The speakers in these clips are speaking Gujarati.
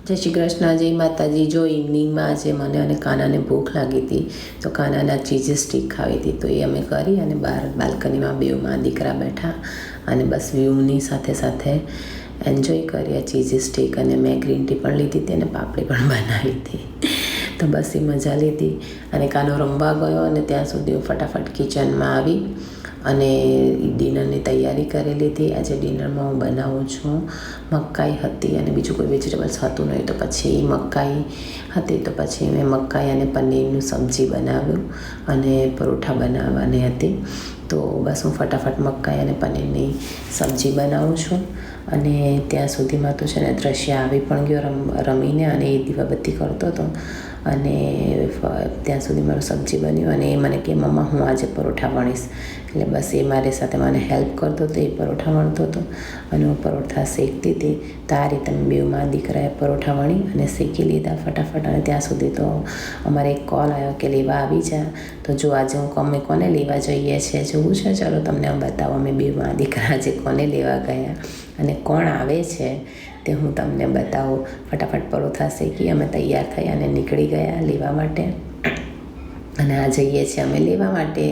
જય શ્રી કૃષ્ણ, જય માતાજી. જો ઇવનિંગમાં આજે મને અને કાનાને ભૂખ લાગી હતી તો કાનાના ચીઝ સ્ટીક ખાવી હતી, તો એ અમે કરી અને બહાર બાલ્કનીમાં બેઉમાં દીકરા બેઠા અને બસ વ્યૂની સાથે સાથે એન્જોય કરીએ ચીઝ સ્ટીક. અને મેં ગ્રીન ટી પણ લીધી હતી અને પાપડી પણ બનાવી હતી. તો બસ એ મજા લીધી અને કાનો રમવા ગયો અને ત્યાં સુધી હું ફટાફટ કિચનમાં આવી અને ડિનરની તૈયારી કરી લીધી. આજે ડિનરમાં હું બનાવું છું, મકાઈ હતી અને બીજું કોઈ વેજીટેબલ્સ હતું નહીં, તો પછી મકાઈ હતી તો પછી મેં મકાઈ અને પનીરનું સબ્જી બનાવ્યું અને પરોઠા બનાવવાની હતી. તો બસ હું ફટાફટ મકાઈ અને પનીરની સબ્જી બનાવું છું. અને ત્યાં સુધીમાં તો છે ને દ્રશ્ય આવી પણ ગયો રમીને અને એ દીવાબત્તી કરતો હતો અને ત્યાં સુધી મારું સબ્જી બન્યું અને એ મને કે મમ્મા હું આજે પરોઠા વણીશ. એટલે બસ એ મારી સાથે મને હેલ્પ કરતો હતો, એ પરોઠા વણતો હતો અને હું પરોઠા શેકતી હતી. તો આ રીતે બેઉમાં દીકરાએ પરોઠા વણી અને શેકી લીધા ફટાફટ. અને ત્યાં સુધી તો અમારે એક કોલ આવ્યો કે લેવા આવી જા. તો જો આજે અમે કોને લેવા જઈએ છીએ જોવું છે, ચલો તમને બતાવો અમે બેઉમાં દીકરા આજે કોને લેવા ગયા અને કોણ આવે છે તે હું તમને બતાવું. ફટાફટ પરોઠા શેકી અમે તૈયાર થઈ અને નીકળી ગયા લેવા માટે. અને આ જઈએ છીએ અમે લેવા માટે.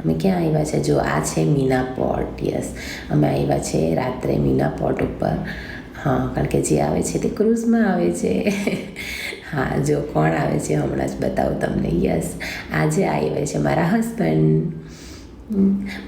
અમે ક્યાં આવ્યા છે? જો આ છે મીના પોર્ટ. યસ, અમે આવ્યા છે રાત્રે મીના પોર્ટ ઉપર. હા, કારણ કે જે આવે છે તે ક્રૂઝમાં આવે છે. હા, જો કોણ આવે છે હમણાં જ બતાવું તમને. યસ, આજે આવ્યા છે મારા હસબન્ડ.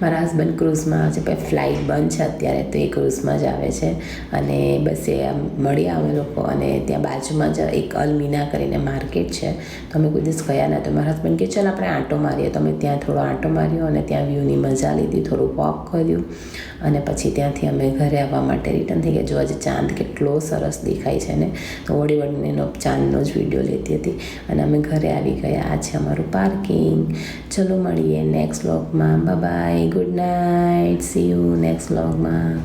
મારા હસબન્ડ ક્રૂઝમાં આવે છે, પછી ફ્લાઇટ બંધ છે અત્યારે તો એ ક્રૂઝમાં જ આવે છે. અને બસ એ મળ્યા અમે લોકો. અને ત્યાં બાજુમાં જ એક અલમીના કરીને માર્કેટ છે, તો અમે કોઈ દિવસ ગયા ના. તો મારા હસબન્ડ કે ચાલ આપણે આંટો મારીએ. તો અમે ત્યાં થોડો આંટો માર્યો અને ત્યાં વ્યૂની મજા લીધી, થોડું વોક કર્યું અને પછી ત્યાંથી અમે ઘરે આવવા માટે રિટર્ન થઈ ગયા. જો આજે ચાંદ કેટલો સરસ દેખાય છે ને, તો વળી વળીને એનો ચાંદનો જ વિડીયો લેતી હતી અને અમે ઘરે આવી ગયા. આ છે અમારું પાર્કિંગ. ચલો મળીએ નેક્સ્ટ વ્લોગમાં. Bye, good night, see you next વ્લોગમાં.